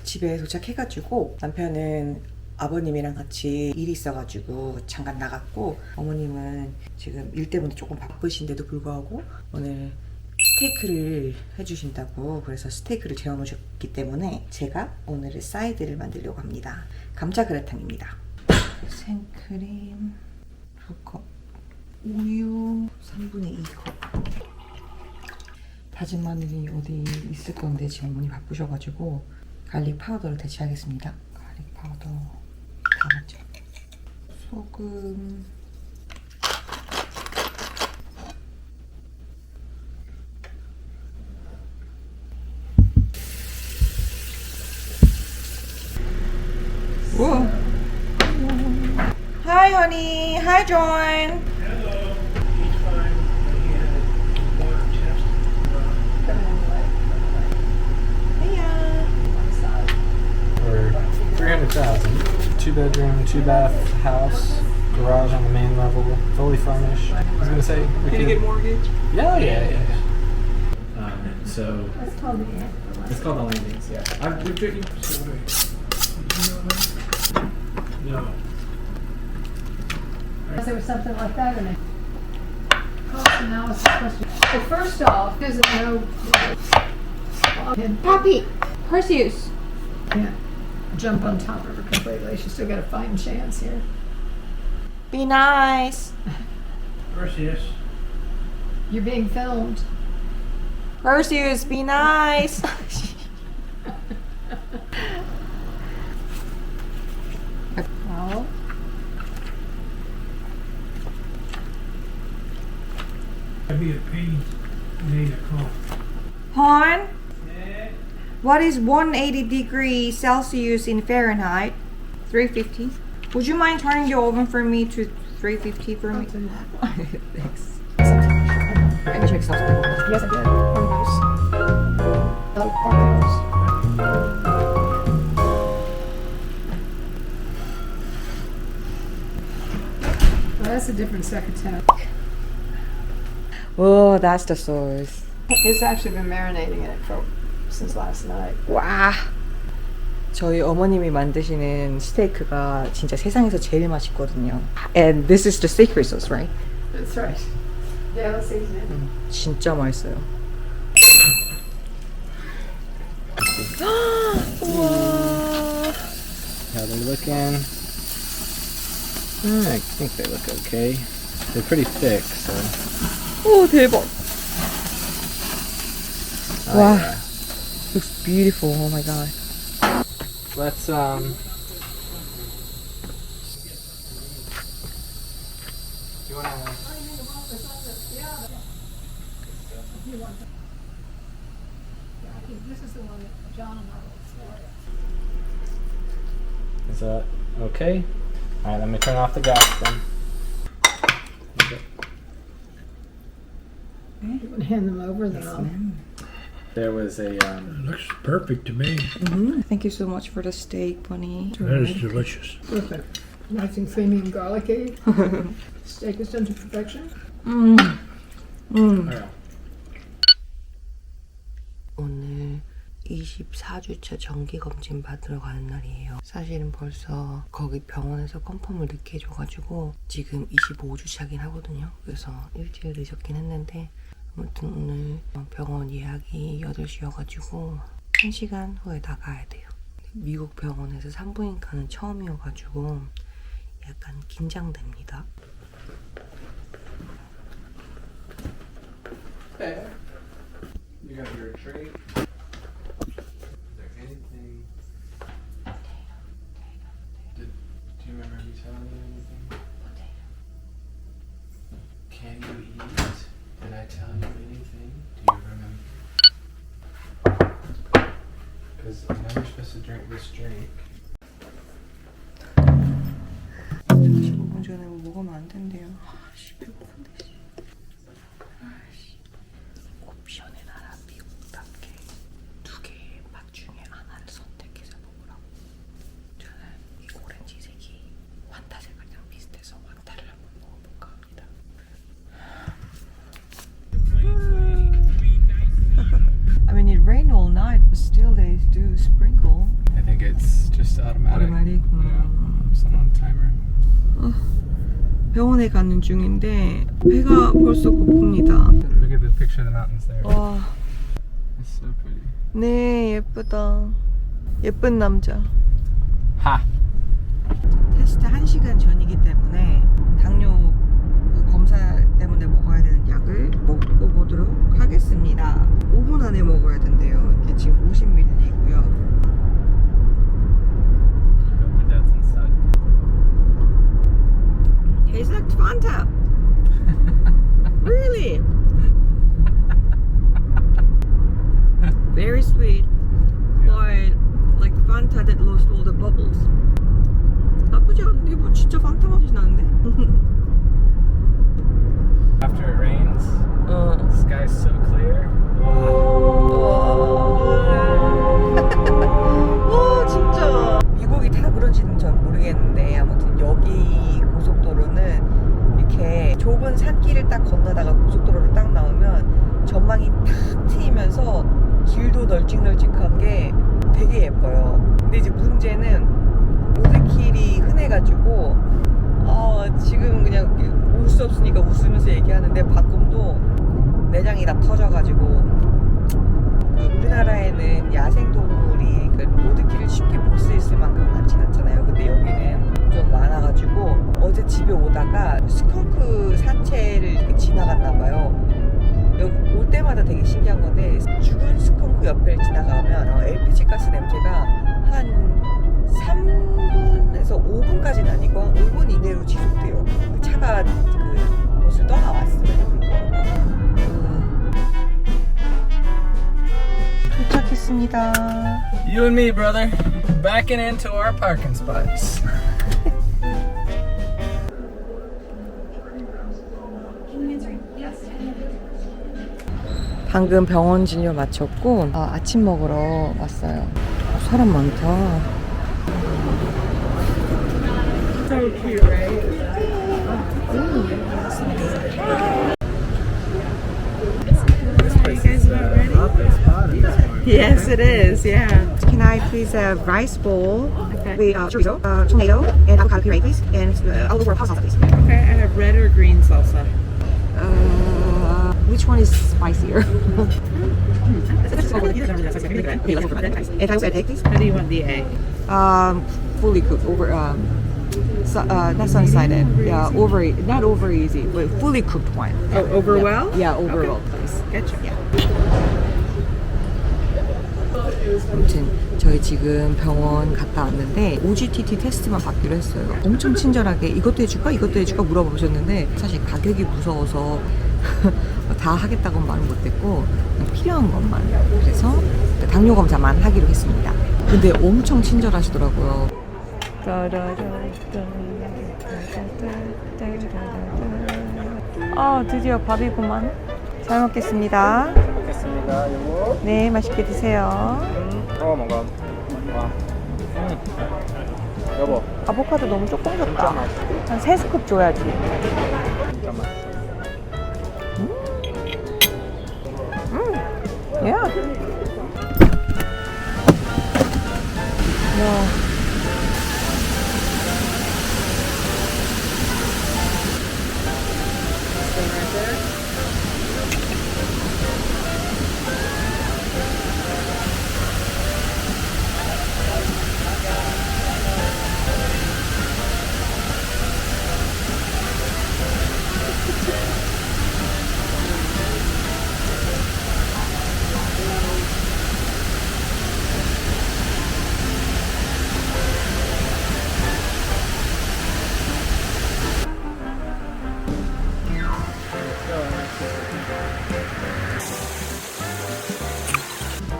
집에 도착해가지고 남편은 아버님이랑 같이 일이 있어가지고 잠깐 나갔고, 어머님은 지금 일 때문에 조금 바쁘신데도 불구하고 오늘 스테이크를 해주신다고, 그래서 스테이크를 재워놓으셨기 때문에 제가 오늘의 사이드를 만들려고 합니다. 감자 그라탕입니다. 생크림 2컵, 우유 3분의 2컵, 다진 마늘이 어디 있을 건데 지금 어머니 바쁘셔가지고 갈릭 파우더를 대체하겠습니다. 갈릭 파우더 다 맞죠? 소금, 우와. Hi honey, hi John. Hello. He's fine. He had a water test. Hiya. For 300,000. 2-bedroom, 2-bath house, garage on the main level, fully furnished. I was gonna say we Can you get mortgage? Yeah. So That's called the ant. it's called the landings. Yeah. No. There was something like that in it. Cost analysis question. Well, first off, doesn't know. Poppy, Perseus. Can't jump on top of her completely. She's still got a fighting chance here. Be nice. Perseus. You're being filmed. Perseus, be nice. Well, I'd be a pain in 8 o'clock. Hon, what is 180 degrees Celsius in Fahrenheit? 350. Would you mind turning the oven for me to 350 for me? Thanks. I can check something. yes, I did. Oh, well, that's a different secretary. Oh, that's the sauce. It's actually been marinating in it since last night. 와. 저희 어머님이 만드시는 스테이크가 진짜 세상에서 제일 맛있거든요. And this is the secret sauce, right? That's right. Yeah, let's season it. 진짜 맛있어요. 우와. How they looking? I think they look okay. They're pretty thick, so. 오, 대박. Oh, Wow. yeah. Looks beautiful. Oh my god. Let's Do you wanna? This is the one that John and I Is that okay? All right, let me turn off the gas then. You want to hand them over then? There was a Looks perfect to me. Thank you so much for the steak, Bunny. That is delicious. Perfect. Nice and creamy and garlicky. Steak is done to perfection. yeah. 오늘 24주차 정기검진 받으러 가는 날이에요. 사실은 벌써 거기 병원에서 컨펌을 늦게 해줘가지고 지금 25주차긴 하거든요. 그래서 일주일 늦었긴 했는데 아무튼 오늘 병원 예약이 8시여가지고 1시간 후에 나가야 돼요. 미국 병원에서 산부인과는 처음이어가지고 약간 긴장됩니다. Okay. You got your tray. Is there anything? Do you remember me telling you anything? Can you eat? Did I tell you anything? Do you remember? Because I know you're supposed to drink this drink. 15분 전에 뭐 먹으면 안 된대요. 아씨, 배고픈데. 아씨. 옵션의 나라 미국답게 두 개의 맛 중에 하나를 선택해서 먹으라고. 저는 이 오렌지색이 환타 색깔이랑 비슷해서 환타를 한번 먹어볼까 합니다. I mean, it rained all night, but still they do sprinkle. I it's just automatic. Automatic? Yeah, it's not on timer. 병원에 가는 중인데 배가 벌써 고픕니다. Look at the picture of the mountains there. 와, It's so pretty. 네 예쁘다. 예쁜 남자. Ha! 테스트 1시간 전이기 때문에 당뇨 그 검사 때문에 먹어야 되는 약을 먹고 보도록 하겠습니다. 5분 안에 먹어야 된대요. 이게 지금 50ml고요. Hope your dad's inside. Tastes like Fanta. Really? Very sweet, but like Fanta that lost all the bubbles. 나쁘지 않은데 뭐 진짜 판타 맛이 나는데? After it rains, 어. the sky's so clear. 와 진짜 미국이 다 그런지는 전 모르겠는데 아무튼 여기 고속도로는 이렇게 좁은 산길을 딱 건너다가 고속도로를 딱 나오면 전망이 탁 트이면서 길도 널찍널찍한 게 되게 예뻐요. 근데 이제 문제는 로드킬이 흔해가지고 지금 그냥 울 수 없으니까 웃으면서 얘기하는데 가끔도 내장이 다 터져가지고 우리나라에는 야생동물이 그 로드킬을 쉽게 볼 수 있을 만큼 많진 않잖아요. 근데 여기는 좀 많아가지고 어제 집에 오다가 스컹크 산채를 이렇게 지나갔나봐요. 여기 올 때마다 되게 신기한 건데 죽은 스컹크 옆을 지나가면 LPG 가스 냄새가 한 3분에서 5분까지는 아니고 한 5분 이내로 지속돼요. 그 차가 그 곳을 떠나왔으면 도착했습니다. You and me, brother, backing into our parking spots. 방금 병원 진료 마쳤고 아침 먹으러 왔어요. 사람 많다. So cute, right? Yes, it is. Yeah. Can I please have rice bowl with chorizo, tomato, and avocado puree, please, and I'll go for a pasta salsa, please. Okay, I have red or green salsa. Which one is spicier? Okay, let's go for that. And can I also add egg, please? How do you want the egg? Fully cooked, over, not sun-sided. Yeah, not over easy, but fully cooked one. Oh, over well? Yeah, over well, please. Gotcha. Yeah. 아무튼 저희 지금 병원 갔다 왔는데 OGTT 테스트만 받기로 했어요. 엄청 친절하게 이것도 해줄까 이것도 해줄까 물어보셨는데 사실 가격이 무서워서 다 하겠다고는 말은 못했고 그냥 필요한 것만 그래서 당뇨 검사만 하기로 했습니다. 근데 엄청 친절하시더라고요. 드디어 밥이구만. 잘 먹겠습니다. 먹겠습니다, 여보. 네, 맛있게 드세요. 먹어. 와. 여보, 아보카도 너무 조금 진짜 줬다. 맛있어. 한 3스쿱 줘야지. 진짜 맛있어. 야.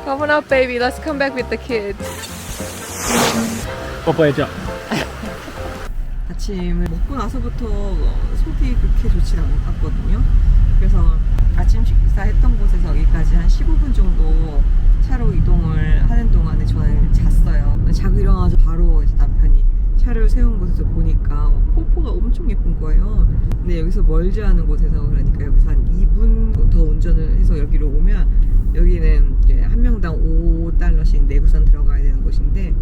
Come on up, baby. Let's come back with the kids. 뽀뽀해줘. 아침을 먹고 나서부터 속이 그렇게 좋지 않았거든요. 그래서 아침 식사했던 곳에서 여기까지 한 15분 정도 차로 이동을 하는 동안에 저는 잤어요. 자고 일어나서 바로 이제 남편이 차를 세운 곳에서 보니까 폭포가 엄청 예쁜 거예요. 근데 여기서 멀지 않은 곳에서 그러니까 여기서 한 2분 더 운전을 해서 여기로 오면 여기는 한 명당 $5씩 내구선 들어가야 되는 곳인데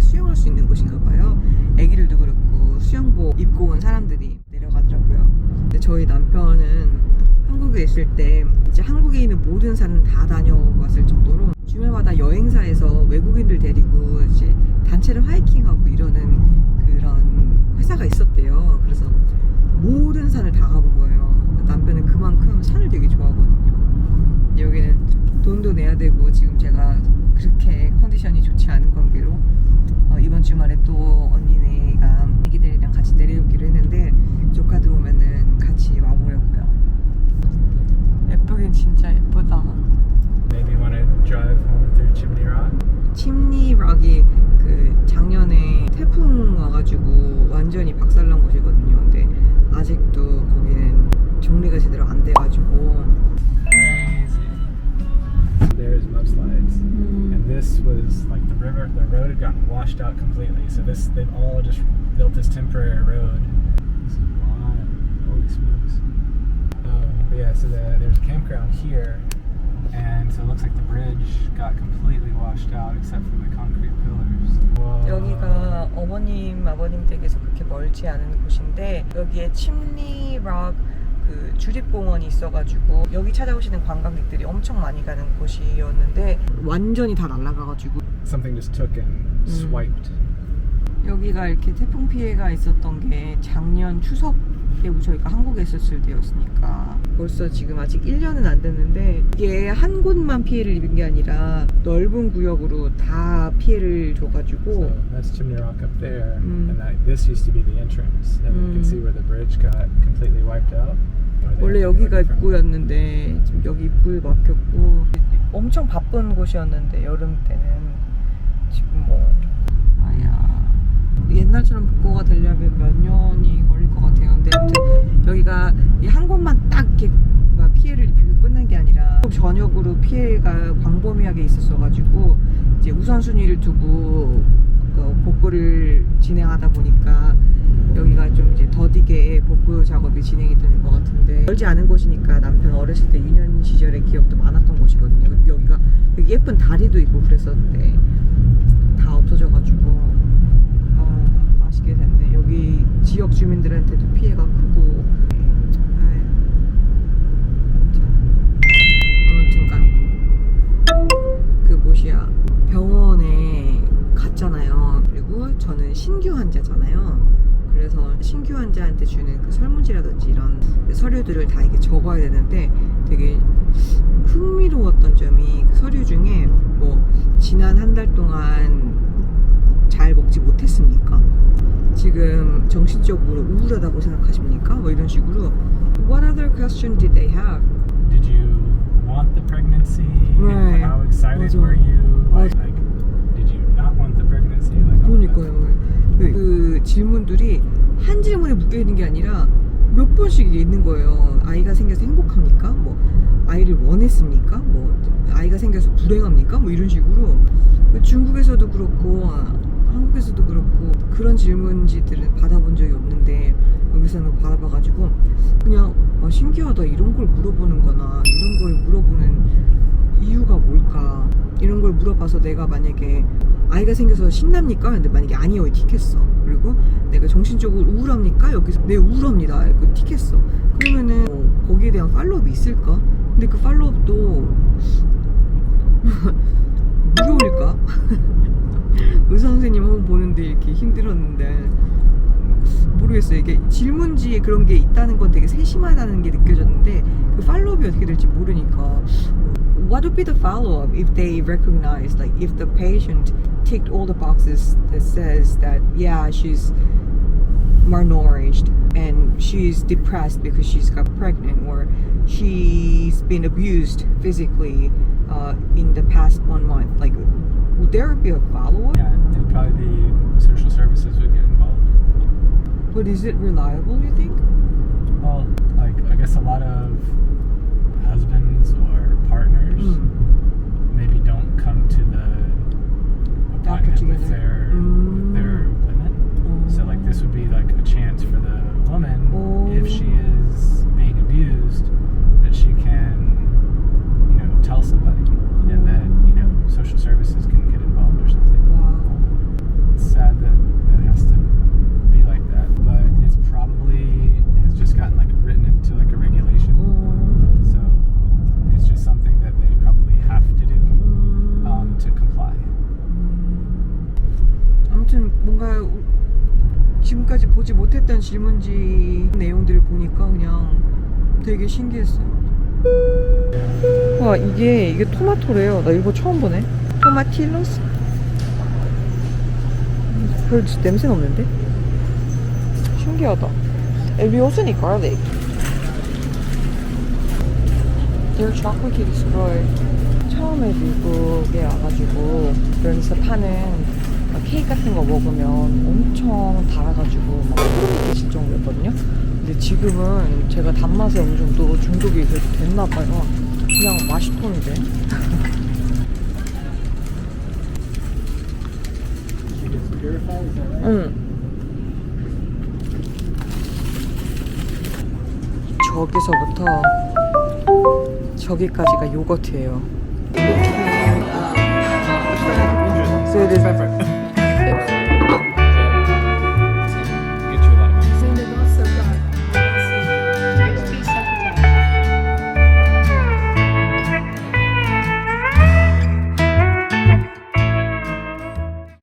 수영할 수 있는 곳인가 봐요. 애기들도 그렇고 수영복 입고 온 사람들이 내려가더라고요. 근데 저희 남편은 한국에 있을 때 이제 한국에 있는 모든 산은 다 다녀봤을 정도로 주말마다 여행사에서 외국인들 데리고 이제 단체로 하이킹하고 이러는 그런 회사가 있었대요. 그래서 모든 산을 다 가본 거예요. 남편은 그만큼 산을 되게 좋아하거든요. 여기는 돈도 내야 되고 지금 제가 그렇게 컨디션이 좋지 않은 관계로 이번 주말에 또 언니네가 애기들이랑 같이 내려오기로 했는데 조카들 오면은 같이 와보려고요. 예쁘긴 진짜 예쁘다. Maybe want to drive home through Chimney Rock? 침니 락이 그 작년에 태풍 와가지고 완전히 박살난 곳이거든요. 근데 아직도 거기는 정리가 제대로 안 돼가지고. Crazy. There's mudslides. And this was like the road had gotten washed out completely. So they've all just built this temporary road. This is wild. Holy smokes. But yeah, so there's a campground here. And so it looks like the bridge got completely washed out except for the concrete pillars. Whoa. 여기가 어머님 아버님 댁에서 그렇게 멀지 않은 곳인데 여기에 침니 락 그 주립공원이 있어가지고 여기 찾아오시는 관광객들이 엄청 많이 가는 곳이었는데 완전히 다 날아가가지고 Something just took and swiped. 여기가 이렇게 태풍 피해가 있었던 게 작년 추석 때 저희가 한국에 있었을 때였으니까 벌써 지금 아직 1년은 안 됐는데 이게 한 곳만 피해를 입은 게 아니라 넓은 구역으로 다 피해를 줘가지고 So that's Chimney Rock up there, and this used to be the entrance. And you can see where the bridge got completely wiped out. 원래 여기가 입구였는데 지금 여기 입구에 막혔고 엄청 바쁜 곳이었는데 여름 때는 지금 뭐 아야 옛날처럼 복구가 되려면 몇 년이 걸릴 것 같아요. 근데 아무튼 여기가 이 한 곳만 딱 이렇게 막 피해를 입히고 끝난 게 아니라 전역으로 피해가 광범위하게 있었어가지고 이제 우선순위를 두고 복구를 진행하다 보니까 여기가 좀 이제 더디게 복구 작업이 진행이 되는 것 같은데 멀지 않은 곳이니까 남편 어렸을 때 유년 시절의 기억도 많았던 곳이거든요. 그리고 여기가 되게 예쁜 다리도 있고 그랬었는데 다 없어져가지고 아쉽게 됐네. 여기 지역 주민들한테도 피해가 크고 아무튼간 그 뭐시야 병원에 갔잖아요. 그리고 저는 신규 환자잖아요. 그래서 신규 환자한테 주는 그 설문지라든지 이런 서류들을 다 이게 적어야 되는데 되게 흥미로웠던 점이 그 서류 중에 뭐 지난 한 달 동안 잘 먹지 못했습니까? 지금 정신적으로 우울하다고 생각하십니까? 뭐 이런 식으로 What other question did they have? Did you want the pregnancy? Right. How excited 맞아. were you? Like, did you not want the pregnancy? Like, all that. 그러니까요. 그 질문들이 한 질문에 묶여 있는 게 아니라 몇 번씩 있는 거예요. 아이가 생겨서 행복합니까? 뭐 아이를 원했습니까? 뭐 아이가 생겨서 불행합니까? 뭐 이런 식으로 중국에서도 그렇고 한국에서도 그렇고 그런 질문지들을 받아본 적이 없는데 여기서는 받아봐가지고 그냥 신기하다 이런 걸 물어보는구나 이런 거에 물어보는 이유가 뭘까 이런 걸 물어봐서 내가 만약에 아이가 생겨서 신납니까? 근데 만약에 아니요 틱했어. 그리고 내가 정신적으로 우울합니까? 여기서 네 우울합니다 이거 틱했어. 그러면은 거기에 대한 팔로우업이 있을까? 근데 그 팔로우업도 무료일까? 의사 선생님 한번 보는데 이렇게 힘들었는데 모르겠어요. 이게 질문지에 그런 게 있다는 건 되게 세심하다는 게 느껴졌는데 그 팔로우업이 어떻게 될지 모르니까 What would be the follow-up if they recognize, like if the patient ticked all the boxes that says that yeah she's malnourished and she's depressed because she's got pregnant or she's been abused physically in the past 1 month, like would there be a follow-up? Yeah, it'd probably be social services would get involved. But is it reliable, you think? Well, like I guess a lot of husbands or partners maybe don't come to the appointment with their women. So like this would be like a chance for the woman if she is being abused that she can tell somebody and that social services can get involved or something. Wow. 뭔가 지금까지 보지 못했던 질문지 내용들을 보니까 그냥 되게 신기했어요. 와, 이게 토마토래요. 나 이거 처음 보네. 토마틸로스? 별 냄새는 없는데? 신기하다. It also need garlic. Their chocolate cake is good. 처음에 미국에 와가지고 여기서 파는 케이크 같은 거 먹으면 엄청 달아가지고 막 소름 끼칠 정도였거든요. 근데 지금은 제가 단맛에 어느 정도 중독이 됐나봐요. 그냥 맛있던데. 응. 저기서부터 저기까지가 요거트예요. So it is